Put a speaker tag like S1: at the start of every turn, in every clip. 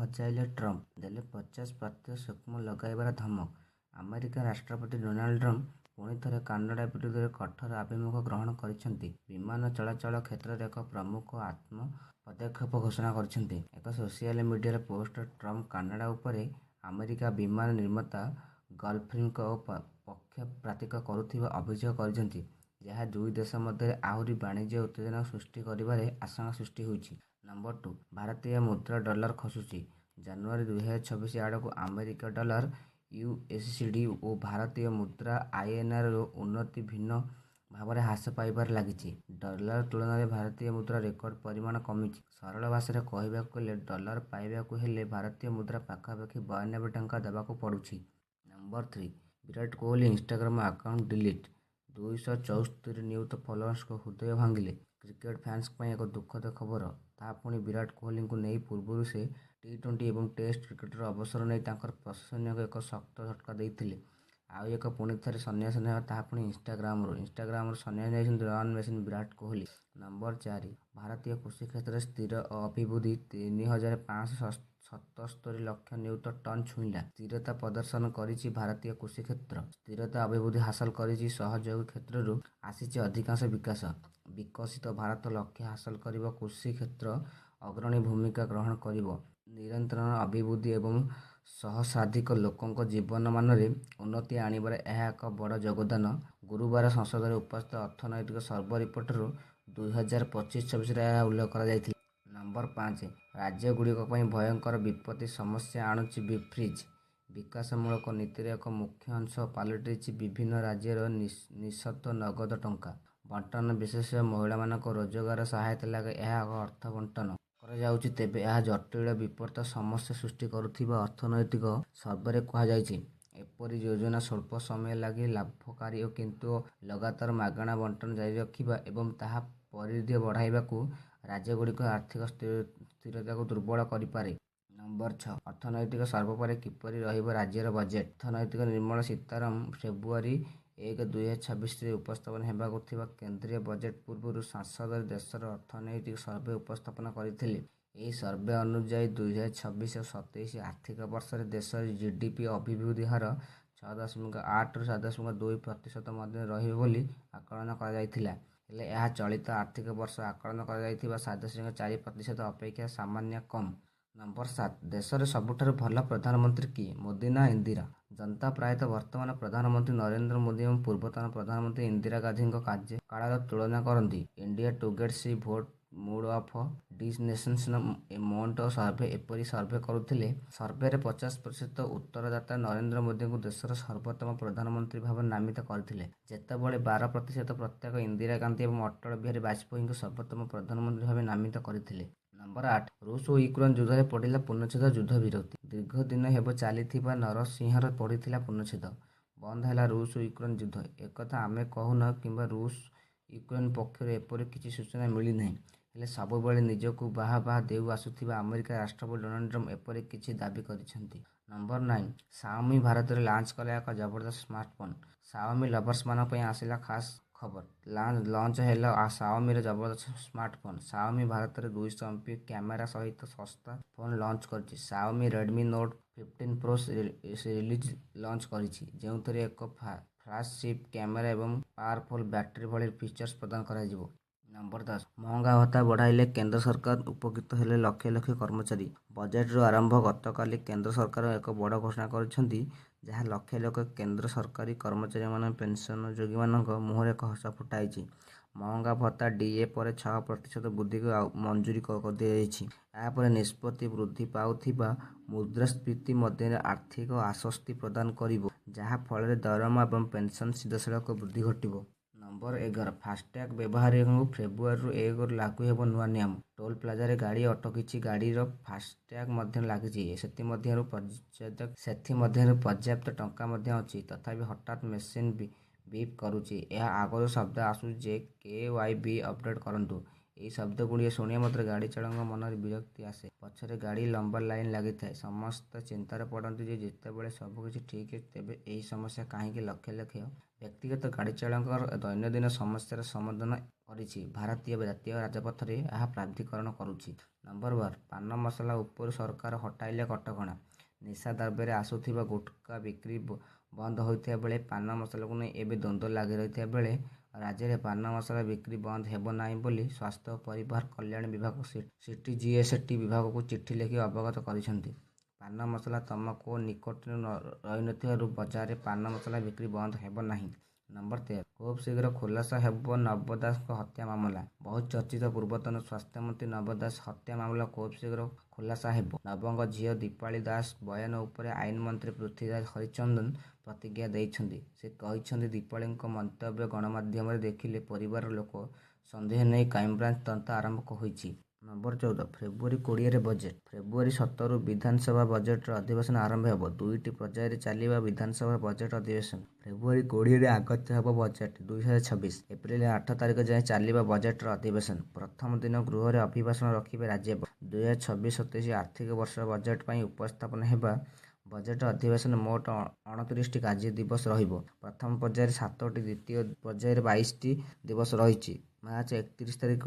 S1: ହଜାଇଲେ Trump, ଦେଲେ 50% ସୂକ୍ଷ୍ମ ଲଗାଇବାର ଧମକ। ଆମେରିକା ରାଷ୍ଟ୍ରପତି ଡୋନାଲ୍ଡ ଟ୍ରମ୍ପ ପୁଣି ଥରେ କାନାଡା ବିରୁଦ୍ଧରେ କଠୋର ଆଭିମୁଖ୍ୟ ଗ୍ରହଣ କରିଛନ୍ତି। ବିମାନ ଚଳାଚଳ କ୍ଷେତ୍ରରେ ଏକ ପ୍ରମୁଖ ପଦକ୍ଷେପ ଘୋଷଣା କରିଛନ୍ତି। ଏକ ସୋସିଆଲ ମିଡିଆରେ ପୋଷ୍ଟରେ ଟ୍ରମ୍ପ କାନାଡା ଉପରେ ଆମେରିକା ବିମାନ ନିର୍ମାତା ଗଲଫର୍ଙ୍କ ପକ୍ଷପାତିତ୍ୱ କରୁଥିବା ଅଭିଯୋଗ କରିଛନ୍ତି, ଯାହା ଦୁଇ ଦେଶ ମଧ୍ୟରେ ଆହୁରି ବାଣିଜ୍ୟ ଉତ୍ତେଜନା ସୃଷ୍ଟି କରିବାରେ ଆଶଙ୍କା ସୃଷ୍ଟି ହୋଇଛି। ନମ୍ବର 2, ଭାରତୀୟ ମୁଦ୍ରା ଡଲାର ଖସୁଛି। ଜାନୁଆରୀ 2026 ଆଡ଼କୁ ଆମେରିକୀୟ ଡଲାର, ୟୁଏସଡି ଓ ଭାରତୀୟ ମୁଦ୍ରା ଆଇଏନ୍ଆରର ଉନ୍ନତି ଭିନ୍ନ ଭାବରେ ହ୍ରାସ ପାଇବାରେ ଲାଗିଛି। ଡଲାର ତୁଳନାରେ ଭାରତୀୟ ମୁଦ୍ରା ରେକର୍ଡ ପରିମାଣ କମିଛି। ସରଳ ଭାଷାରେ କହିବାକୁ ଗଲେ ଡଲାର ପାଇବାକୁ ହେଲେ ଭାରତୀୟ ମୁଦ୍ରା ପାଖାପାଖି 92 ଟଙ୍କା ଦେବାକୁ ପଡ଼ୁଛି। Number 3, Virat Kohli Instagram account delete. 274 ନିୟୁତ ଫଲୋଅର୍ସଙ୍କ ହୃଦୟ ଭାଙ୍ଗିଲେ କ୍ରିକେଟ ଫ୍ୟାନ୍ସଙ୍କ ପାଇଁ ଏକ ଦୁଃଖଦ ଖବର, ତାହା ପୁଣି ବିରାଟ କୋହଲିଙ୍କୁ ନେଇ। ପୂର୍ବରୁ ସେ ଟି-20 ଏବଂ ଟେଷ୍ଟ କ୍ରିକେଟରୁ ଅବସର ନେଇ ତାଙ୍କର ପ୍ରଶଂସକଙ୍କୁ ଏକ ଶକ୍ତ ଝଟକା ଦେଇଥିଲେ। ଆଉ ଏକ ପୁଣି ଥରେ ସନ୍ନ୍ୟାସ ନେବା, ତାହା ପୁଣି ଇନଷ୍ଟାଗ୍ରାମରୁ ସନ୍ନ୍ୟାସ ନେଇଛନ୍ତି run machine Virat Kohli. Number 4, ଭାରତୀୟ କୃଷି କ୍ଷେତ୍ରରେ ସ୍ଥିର ଅଭିବୃଦ୍ଧି 3,577 ଲକ୍ଷ ନିୟୁତ ଟନ୍ ଛୁଇଁଲା। ସ୍ଥିରତା ପ୍ରଦର୍ଶନ କରିଛି ଭାରତୀୟ କୃଷି କ୍ଷେତ୍ର। ସ୍ଥିରତା ଅଭିବୃଦ୍ଧି ହାସଲ କରିଛି। ସହଯୋଗୀ କ୍ଷେତ୍ରରୁ ଆସିଛି ଅଧିକାଂଶ ବିକାଶ। ବିକଶିତ ଭାରତ ଲକ୍ଷ୍ୟ ହାସଲ କରିବା କୃଷି କ୍ଷେତ୍ର ଅଗ୍ରଣୀ ଭୂମିକା ଗ୍ରହଣ କରିବ। ନିରନ୍ତର ଅଭିବୃଦ୍ଧି ଏବଂ ସହସ୍ରାଧିକ ଲୋକଙ୍କ ଜୀବନମାନରେ ଉନ୍ନତି ଆଣିବାରେ ଏହା ଏକ ବଡ଼ ଯୋଗଦାନ। ଗୁରୁବାର ସଂସଦରେ ଉପସ୍ଥିତ ଅର୍ଥନୈତିକ ସର୍ଭେ ରିପୋର୍ଟରୁ 2025-26ରେ ଏହା ଉଲ୍ଲେଖ କରାଯାଇଥିଲା। ନମ୍ବର 5, ରାଜ୍ୟଗୁଡ଼ିକ ପାଇଁ ଭୟଙ୍କର ବିପତ୍ତି ସମସ୍ୟା ଆଣୁଛି ଫ୍ରିଜ୍। ବିକାଶମୂଳକ ନୀତିର ଏକ ମୁଖ୍ୟ ଅଂଶ ପାଲଟିଛି ବିଭିନ୍ନ ରାଜ୍ୟର ନିଃଶର୍ତ ନଗଦ ଟଙ୍କା ବଣ୍ଟନ। ବିଶେଷତଃ ମହିଳାମାନଙ୍କ ରୋଜଗାର ସହାୟତା ଲାଗି ଏହା ଅର୍ଥ ବଣ୍ଟନ କରାଯାଉଛି। ତେବେ ଏହା ଜଟିଳ ବିପର୍ଯ୍ୟୟ ସମସ୍ୟା ସୃଷ୍ଟି କରୁଥିବା ଅର୍ଥନୈତିକ ସର୍ଭେରେ କୁହାଯାଇଛି। ଏପରି ଯୋଜନା ସ୍ୱଳ୍ପ ସମୟ ଲାଗି ଲାଭକାରୀ କିନ୍ତୁ ଲଗାତାର ମାଗଣା ବଣ୍ଟନ ଜାରି ରଖିବ ଏବଂ ତାହା ପରିଧି ବଢ଼ାଇବାକୁ ରାଜ୍ୟଗୁଡ଼ିକର ଆର୍ଥିକ ସ୍ଥିରତାକୁ ଦୁର୍ବଳ କରିପାରେ। ନମ୍ବର 6, ଅର୍ଥନୈତିକ ସର୍ଭେ ପରେ କିପରି ରହିବ ରାଜ୍ୟର ବଜେଟ୍। ଅର୍ଥମନ୍ତ୍ରୀ ନିର୍ମଳା ସୀତାରମଣ ଫେବୃଆରୀ 1, 2026ରେ ଉପସ୍ଥାପନ ହେବାକୁ ଥିବା କେନ୍ଦ୍ରୀୟ ବଜେଟ୍ ପୂର୍ବରୁ ସଂସଦରେ ଦେଶର ଅର୍ଥନୈତିକ ସର୍ଭେ ଉପସ୍ଥାପନ କରିଥିଲେ। ଏହି ସର୍ଭେ ଅନୁଯାୟୀ 2026-27 ଆର୍ଥିକ ବର୍ଷରେ ଦେଶର ଜିଡିପି ଅଭିବୃଦ୍ଧି ହାର 6.8ରୁ 7.2% ମଧ୍ୟରେ ରହିବ ବୋଲି ଆକଳନ କରାଯାଇଥିଲା। ହେଲେ ଏହା ଚଳିତ ଆର୍ଥିକ ବର୍ଷ ଆକଳନ କରାଯାଇଥିବା 7.4% ଅପେକ୍ଷା ସାମାନ୍ୟ କମ୍। ନମ୍ବର 7, ଦେଶରେ ସବୁଠାରୁ ଭଲ ପ୍ରଧାନମନ୍ତ୍ରୀ କିଏ, ମୋଦି ନା ଇନ୍ଦିରା? ଜନତା ପ୍ରାୟତଃ ବର୍ତ୍ତମାନ ପ୍ରଧାନମନ୍ତ୍ରୀ ନରେନ୍ଦ୍ର ମୋଦି ଏବଂ ପୂର୍ବତନ ପ୍ରଧାନମନ୍ତ୍ରୀ ଇନ୍ଦିରା ଗାନ୍ଧୀଙ୍କ କାର୍ଯ୍ୟକାଳର ତୁଳନା କରନ୍ତି। India today's vote mood of the nations ମଣ୍ଟ ସର୍ଭେ ଏପରି ସର୍ଭେ କରୁଥିଲେ। ସର୍ଭେରେ 50% ଉତ୍ତରଦାତା ନରେନ୍ଦ୍ର ମୋଦିଙ୍କୁ ଦେଶର ସର୍ବୋତ୍ତମ ପ୍ରଧାନମନ୍ତ୍ରୀ ଭାବରେ ନାମିତ କରିଥିଲେ, ଯେତେବେଳେ 12% ପ୍ରତ୍ୟେକ ଇନ୍ଦିରା ଗାନ୍ଧୀ ଏବଂ ଅଟଳ ବିହାରୀ ବାଜପେୟୀଙ୍କୁ ସର୍ବୋତ୍ତମ ପ୍ରଧାନମନ୍ତ୍ରୀ ଭାବେ ନାମିତ କରିଥିଲେ। ନମ୍ବର 8, ରୁଷ ଓ ୟୁକ୍ରେନ ଯୁଦ୍ଧରେ ପଡ଼ିଲା ପୂର୍ଣ୍ଣଚ୍ଛେଦ। ଯୁଦ୍ଧ ବିରତି ଦୀର୍ଘ ଦିନ ହେବ ଚାଲିଥିବା ନରସିଂହରେ ପଡ଼ିଥିଲା ପୂର୍ଣ୍ଣଚ୍ଛେଦ। ବନ୍ଦ ହେଲା ରୁଷ ଓ ୟୁକ୍ରେନ ଯୁଦ୍ଧ। ଏକଥା ଆମେ କହୁନାହୁଁ କିମ୍ବା ରୁଷ ୟୁକ୍ରେନ ପକ୍ଷରୁ ଏପରି କିଛି ସୂଚନା ମିଳିନାହିଁ। ହେଲେ ସବୁବେଳେ ନିଜକୁ ବାହା ଦେଇ ଆସୁଥିବା ଆମେରିକା ରାଷ୍ଟ୍ରପତି ଡୋନାଲ୍ଡ ଟ୍ରମ୍ପ ଏପରି କିଛି ଦାବି କରିଛନ୍ତି। ନମ୍ବର 9, ସାଓମି ଭାରତରେ ଲଞ୍ଚ କଲା ଏକ ଜବରଦସ୍ତ ସ୍ମାର୍ଟଫୋନ୍। ସାଓମି ଲଭର୍ସମାନଙ୍କ ପାଇଁ ଆସିଲା ଖାସ୍ ଖବର। ଲଞ୍ଚ ହେଲା ସାଓମିର ଜବରଦସ୍ତ ସ୍ମାର୍ଟଫୋନ୍। ସାଓମି ଭାରତରେ 200 MP କ୍ୟାମେରା ସହିତ ଶସ୍ତା ଫୋନ୍ ଲଞ୍ଚ କରିଛି। Xiaomi Redmi Note 15 Pro series launch କରିଛି, ଯେଉଁଥିରେ ଏକ ଫ୍ଲାଶ ଚିପ୍ କ୍ୟାମେରା ଏବଂ ପାୱାରଫୁଲ୍ ବ୍ୟାଟେରୀ ଭଳି ଫିଚର୍ସ ପ୍ରଦାନ କରାଯିବ। ନମ୍ବର 10, ମହଙ୍ଗା ଭତ୍ତା ବଢ଼ାଇଲେ କେନ୍ଦ୍ର ସରକାର, ଉପକୃତ ହେଲେ ଲକ୍ଷ ଲକ୍ଷ କର୍ମଚାରୀ। ବଜେଟ୍ର ଆରମ୍ଭ ଗତକାଲି କେନ୍ଦ୍ର ସରକାର ଏକ ବଡ଼ ଘୋଷଣା କରିଛନ୍ତି, ଯାହା ଲକ୍ଷ ଲକ୍ଷ କେନ୍ଦ୍ର ସରକାରୀ କର୍ମଚାରୀମାନଙ୍କ ପେନ୍ସନଭୋଗୀମାନଙ୍କ ମୁହଁରେ ଏକ ହସ ଫୁଟାଇଛି। ମହଙ୍ଗା ଭତ୍ତା ଡିଏ ପରେ 6% ବୃଦ୍ଧିକୁ ମଞ୍ଜୁରୀ ଦିଆଯାଇଛି। ଏହାପରେ ନିଷ୍ପତ୍ତି ବୃଦ୍ଧି ପାଉଥିବା ମୁଦ୍ରାସ୍ଫୀତି ମଧ୍ୟରେ ଆର୍ଥିକ ଆଶ୍ୱସ୍ତି ପ୍ରଦାନ କରିବ, ଯାହା ଫଳରେ ଦରମା ଏବଂ ପେନ୍ସନ ସିଧାସଳଖ ବୃଦ୍ଧି ଘଟିବ। ନମ୍ବର 11, ଫାସ୍ଟ୍ୟାଗ୍ ବ୍ୟବହାରକାରୀଙ୍କୁ ଫେବୃଆରୀ 1ରୁ ଲାଗୁ ହେବ ନୂଆ ନିୟମ। ଟୋଲ୍ ପ୍ଲାଜାରେ ଗାଡ଼ି ଅଟକିଛି, ଗାଡ଼ିର ଫାସ୍ଟ୍ୟାଗ୍ ମଧ୍ୟ ଲାଗିଛି। ସେଥିମଧ୍ୟରୁ ପର୍ଯ୍ୟାପ୍ତ ଟଙ୍କା ମଧ୍ୟ ଅଛି। ତଥାପି ହଠାତ୍ ମେସିନ୍ ବିପ୍ କରୁଛି। ଏହା ଆଗରୁ ଶବ୍ଦ ଆସୁଛି ଯେ KYB ଅପଡେଟ୍ କରନ୍ତୁ। ଏହି ଶବ୍ଦଗୁଡ଼ିକ ଶୁଣିବା ମାତ୍ରେ ଗାଡ଼ି ଚାଳକଙ୍କ ମନରେ ବିରକ୍ତି ଆସେ। ପଛରେ ଗାଡ଼ି ଲମ୍ବା ଲାଇନ୍ ଲାଗିଥାଏ। ସମସ୍ତେ ଚିନ୍ତାରେ ପଡ଼ନ୍ତି ଯେ ଯେତେବେଳେ ସବୁକିଛି ଠିକ୍ ଅଛି ତେବେ ଏହି ସମସ୍ୟା କାହିଁକି ଲକ୍ଷ ଲକ୍ଷ ବ୍ୟକ୍ତିଗତ ଗାଡ଼ି ଚାଳକଙ୍କର ଦୈନନ୍ଦିନ ସମସ୍ୟାର ସମାଧାନ କରିଛି ଭାରତୀୟ ଜାତୀୟ ରାଜପଥରେ ଏହା ପ୍ରାଧିକରଣ କରୁଛି। ନମ୍ବର 12 ପାନ ମସଲା ଉପରୁ ସରକାର ହଟାଇଲେ କଟକଣା। ନିଶା ଦ୍ରବ୍ୟରେ ଆସୁଥିବା ଗୁଟ୍ଖା ବିକ୍ରି ବନ୍ଦ ହୋଇଥିବା ବେଳେ ପାନ ମସଲାକୁ ନେଇ ଏବେ ଦ୍ୱନ୍ଦ୍ୱ ଲାଗି ରହିଥିବା ବେଳେ ରାଜ୍ୟରେ ପାନ ମସଲା ବିକ୍ରି ବନ୍ଦ ହେବ ନାହିଁ ବୋଲି ସ୍ୱାସ୍ଥ୍ୟ ଓ ପରିବାର କଲ୍ୟାଣ ବିଭାଗ ସିଟିଜିଏସ୍ଟି ବିଭାଗକୁ ଚିଠି ଲେଖି ଅବଗତ କରିଛନ୍ତି। ପାନ ମସଲା ତମାଖୁ ଓ ନିକୋଟିନ୍ ରହିନଥିବାରୁ ବଜାରରେ ପାନ ମସଲା ବିକ୍ରି ବନ୍ଦ ହେବ ନାହିଁ। ନମ୍ବର 13 ଖୁବ୍ ଶୀଘ୍ର ଖୁଲାସା ହେବ ନବ ଦାସଙ୍କ ହତ୍ୟା ମାମଲା। ବହୁ ଚର୍ଚ୍ଚିତ ପୂର୍ବତନ ସ୍ୱାସ୍ଥ୍ୟମନ୍ତ୍ରୀ ନବ ଦାସ ହତ୍ୟା ମାମଲା ଖୁବ୍ ଶୀଘ୍ର ଖୁଲାସା ହେବ। ନବଙ୍କ ଝିଅ ଦୀପାଳି ଦାସ ବୟାନ ଉପରେ ଆଇନମନ୍ତ୍ରୀ ପୃଥ୍ୱୀରାଜ ହରିଚନ୍ଦନ ପ୍ରତିକ୍ରିୟା ଦେଇଛନ୍ତି। ସେ କହିଛନ୍ତି ଦୀପାଳିଙ୍କ ମନ୍ତବ୍ୟ ଗଣମାଧ୍ୟମରେ ଦେଖିଲେ ପରିବାର ଲୋକ ସନ୍ଦେହ ନେଇ କ୍ରାଇମବ୍ରାଞ୍ଚ ତଦନ୍ତ ଆରମ୍ଭ ହୋଇଛି। ନମ୍ବର 14 ଫେବୃଆରୀ 20ରେ ବଜେଟ୍। ଫେବୃଆରୀ 17ରୁ ବିଧାନସଭା ବଜେଟ୍ର ଅଧିବେଶନ ଆରମ୍ଭ ହେବ। 2ଟି ପର୍ଯ୍ୟାୟରେ ଚାଲିବ ବିଧାନସଭା ବଜେଟ୍ ଅଧିବେଶନ। ଫେବୃଆରୀ 20ରେ ଆଗତ ହେବ ବଜେଟ୍ 2026। ଏପ୍ରିଲ 8 ତାରିଖ ଯାଏଁ ଚାଲିବ ବଜେଟ୍ର ଅଧିବେଶନ। ପ୍ରଥମ ଦିନ ଗୃହରେ ଅଭିଭାଷଣ ରଖିବେ ରାଜ୍ୟପାଳ। 2026-27 ଆର୍ଥିକ ବର୍ଷର ବଜେଟ୍ ପାଇଁ ଉପସ୍ଥାପନ ହେବା ବଜେଟ୍ ଅଧିବେଶନ ମୋଟ 29ଟି କାର୍ଯ୍ୟ ଦିବସ ରହିବ। ପ୍ରଥମ ପର୍ଯ୍ୟାୟରେ 7ଟି, ଦ୍ୱିତୀୟ ପର୍ଯ୍ୟାୟରେ 22ଟି ଦିବସ ରହିଛି। ମାର୍ଚ୍ଚ 31 ତାରିଖ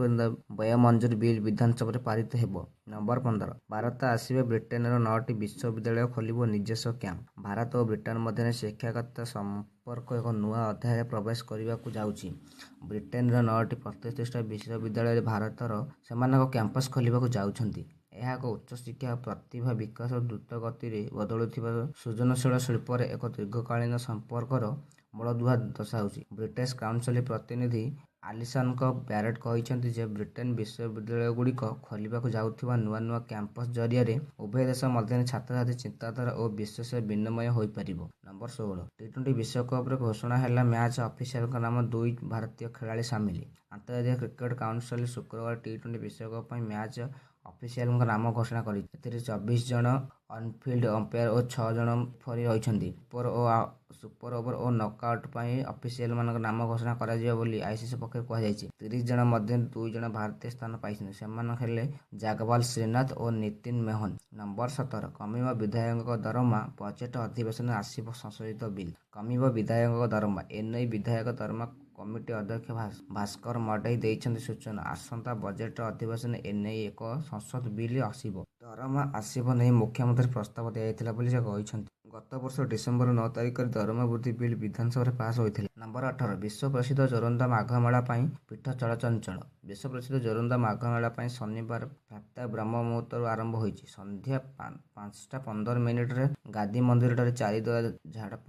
S1: ବ୍ୟୟ ମଞ୍ଜୁରୀ ବିଲ୍ ବିଧାନସଭାରେ ପାରିତ ହେବ। ନମ୍ବର 15 ଭାରତ ଆସିବେ ବ୍ରିଟେନର 9ଟି ବିଶ୍ୱବିଦ୍ୟାଳୟ ଖୋଲିବ ନିଜସ୍ୱ କ୍ୟାମ୍ପ। ଭାରତ ଓ ବ୍ରିଟେନ ମଧ୍ୟରେ ଶିକ୍ଷାଗତ ସମ୍ପର୍କ ଏକ ନୂଆ ଅଧ୍ୟାୟରେ ପ୍ରବେଶ କରିବାକୁ ଯାଉଛି। ବ୍ରିଟେନର 9ଟି ପ୍ରତିଷ୍ଠିତ ବିଶ୍ୱବିଦ୍ୟାଳୟରେ ଭାରତର ସେମାନଙ୍କ କ୍ୟାମ୍ପସ ଖୋଲିବାକୁ ଯାଉଛନ୍ତି। ଏହା ଏକ ଉଚ୍ଚଶିକ୍ଷା ପ୍ରତିଭା ବିକାଶ ଓ ଦ୍ରୁତ ଗତିରେ ବଦଳୁଥିବା ସୃଜନଶୀଳ ଶିଳ୍ପରେ ଏକ ଦୀର୍ଘକାଳୀନ ସମ୍ପର୍କର ମୂଳଦୁଆ ଦର୍ଶାଉଛି। ବ୍ରିଟିଶ କାଉନସିଲ ପ୍ରତିନିଧି ଆଲିସନ ବ୍ୟାରେଟ୍ କହିଛନ୍ତି ଯେ ବ୍ରିଟେନ ବିଶ୍ୱବିଦ୍ୟାଳୟଗୁଡ଼ିକ ଖୋଲିବାକୁ ଯାଉଥିବା ନୂଆ ନୂଆ କ୍ୟାମ୍ପସ ଜରିଆରେ ଉଭୟ ଦେଶ ମଧ୍ୟରେ ଛାତ୍ରଛାତ୍ରୀ ଚିନ୍ତାଧାରା ଓ ବିଶ୍ୱ ବିନିମୟ ହୋଇପାରିବ। ନମ୍ବର 16 ଟି20 ବିଶ୍ୱକପରେ ଘୋଷଣା ହେଲା ମ୍ୟାଚ୍ ଅଫିସିଆଲଙ୍କ ନାମ 2 ଭାରତୀୟ ଖେଳାଳି ସାମିଲ। ଆନ୍ତର୍ଜାତିକ କ୍ରିକେଟ କାଉନସିଲ ଶୁକ୍ରବାର ଟି20 ବିଶ୍ୱକପ ପାଇଁ ମ୍ୟାଚ୍ ଅଫିସିଆଲଙ୍କ ନାମ ଘୋଷଣା କରିଛି। ଏଥିରେ 24 ଜଣ ଅନଫିଲ୍ଡ ଅମ୍ପାୟାର ଓ 6 ଜଣ ରେଫରୀ ରହିଛନ୍ତି। ସୁପର ଓଭର ଓ ନକଆଉଟ୍ ପାଇଁ ଅଫିସିଆଲମାନଙ୍କ ନାମ ଘୋଷଣା କରାଯିବ ବୋଲି ଆଇସିସି ପକ୍ଷରୁ କୁହାଯାଇଛି। 30 ଜଣ ମଧ୍ୟରୁ 2 ଜଣ ଭାରତୀୟ ସ୍ଥାନ ପାଇଛନ୍ତି। ସେମାନେ ହେଲେ ଜାଗବାଲ ଶ୍ରୀନାଥ ଓ ନିତିନ ମୋହନ। ନମ୍ବର 17 କମିବ ବିଧାୟକଙ୍କ ଦରମା। ବଜେଟ୍ ଅଧିବେଶନରେ ଆସିବ ସଂଶୋଧିତ ବିଲ୍। କମିବ ବିଧାୟକଙ୍କ ଦରମା। ଏନେଇ ବିଧାୟକ ଦରମା କମିଟି ଅଧ୍ୟକ୍ଷ ଭାସ୍କର ମଢେଇ ଦେଇଛନ୍ତି ସୂଚନା। ଆସନ୍ତା ବଜେଟ୍ ଅଧିବେଶନରେ ଏନେଇ ଏକ ସଂଶୋଧିତ ବିଲ୍ ଆସିବ। ଦରମା ଆସିବ ନେଇ ମୁଖ୍ୟମନ୍ତ୍ରୀ ପ୍ରସ୍ତାବ ଦିଆଯାଇଥିଲା ବୋଲି ସେ କହିଛନ୍ତି। ଗତ ବର୍ଷ ଡିସେମ୍ବର 9 ତାରିଖରେ ଦରମା ବୃଦ୍ଧି ବିଲ୍ ବିଧାନସଭାରେ ପାସ୍ ହୋଇଥିଲା। ନମ୍ବର 18 ବିଶ୍ୱ ପ୍ରସିଦ୍ଧ ଜୋରନ୍ଦା ମାଘ ମେଳା ପାଇଁ ପୀଠ ଚଳଚଞ୍ଚଳ। ବିଶ୍ୱ ପ୍ରସିଦ୍ଧ ଜୋରନ୍ଦା ମାଘ ମେଳା ପାଇଁ ଶନିବାର ପ୍ରାତଃ ବ୍ରହ୍ମ ମୁହୂର୍ତ୍ତରୁ ଆରମ୍ଭ ହୋଇଛି। ସନ୍ଧ୍ୟା 5:15ରେ ଗାଦି ମନ୍ଦିରଠାରେ 4 ଦ୍ୱାର ଝାଡ଼ପ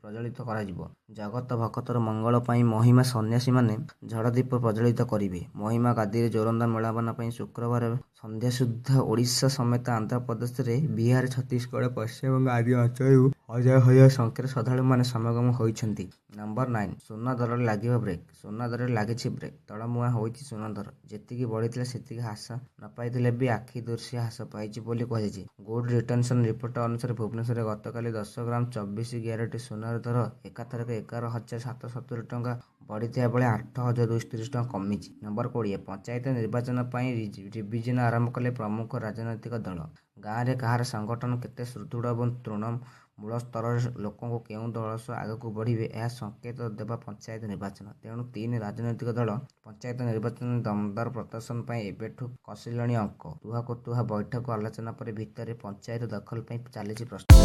S1: ପ୍ରଜ୍ୱଳିତ କରାଯିବ। ଜଗତ ଭକ୍ତର ମଙ୍ଗଳ ପାଇଁ ମହିମା ସନ୍ନ୍ୟାସୀମାନେ ଝଡ଼ଦୀପ ପ୍ରଜ୍ୱଳିତ କରିବେ। ମହିମା ଗାଦିରେ ଜୋରନ୍ଦା ମେଳନ ପାଇଁ ଶୁକ୍ରବାର ସନ୍ଧ୍ୟା ସୁଦ୍ଧା ଓଡ଼ିଶା ସମେତ ଆନ୍ଧ୍ରପ୍ରଦେଶରେ ବିହାର, ଛତିଶଗଡ଼, ପଶ୍ଚିମବଙ୍ଗ ଆଦି ଅଞ୍ଚଳରୁ ହଜାର ହଜାର ସଂଖ୍ୟାରେ ଶ୍ରଦ୍ଧାଳୁମାନେ ସମାଗମ ହୋଇଛନ୍ତି। ନମ୍ବର 9 ସୁନା ଦରରେ ଲାଗିବ ବ୍ରେକ୍। ସୁନା ଦରରେ ଲାଗିଛି ବ୍ରେକ୍। ତଳମୁହାଁ ହୋଇଛି ସୁନା ଦର। ଯେତିକି ବଢ଼ିଥିଲା ସେତିକି ହ୍ରାସ ନ ପାଇଥିଲେ ବି ଆଖି ଦୃଶିଆ ହ୍ରାସ ପାଇଛି ବୋଲି କୁହାଯାଇଛି। ଗୁଡ୍ ରିଟେନସନ ରିପୋର୍ଟ ଅନୁସାରେ ଭୁବନେଶ୍ୱରରେ ଗତକାଲି 10 ଗ୍ରାମ 24 କ୍ୟାରେଟ ସୁନାର ଦର ଏକାଥରକେ 11,770 ଟଙ୍କା ବଢ଼ିଥିବା ବେଳେ 8,230 ଟଙ୍କା କମିଛି। ନମ୍ବର 20 ପଞ୍ଚାୟତ ନିର୍ବାଚନ ପାଇଁ ରିଭିଜନ ଆରମ୍ଭ କଲେ ପ୍ରମୁଖ ରାଜନୈତିକ ଦଳ। ଗାଁରେ କାହାର ସଂଗଠନ କେତେ ସୁଦୃଢ଼ ଏବଂ ତୃଣମୂଳ ସ୍ତରରେ ଲୋକଙ୍କୁ କେଉଁ ଦଳ ସହ ଆଗକୁ ବଢ଼ିବେ ଏହା ସଂକେତ ଦେବ ପଞ୍ଚାୟତ ନିର୍ବାଚନ। ତେଣୁ 3 ରାଜନୈତିକ ଦଳ ପଞ୍ଚାୟତ ନିର୍ବାଚନରେ ଦମଦାର ପ୍ରଦର୍ଶନ ପାଇଁ ଏବେଠୁ କଷିଲେଣି ଅଙ୍କ। ତୁହାକୁ ତୁହା ବୈଠକ ଆଲୋଚନା ପରେ ଭିତରେ ପଞ୍ଚାୟତ ଦଖଲ ପାଇଁ ଚାଲିଛି ପ୍ରସ୍ତୁତି।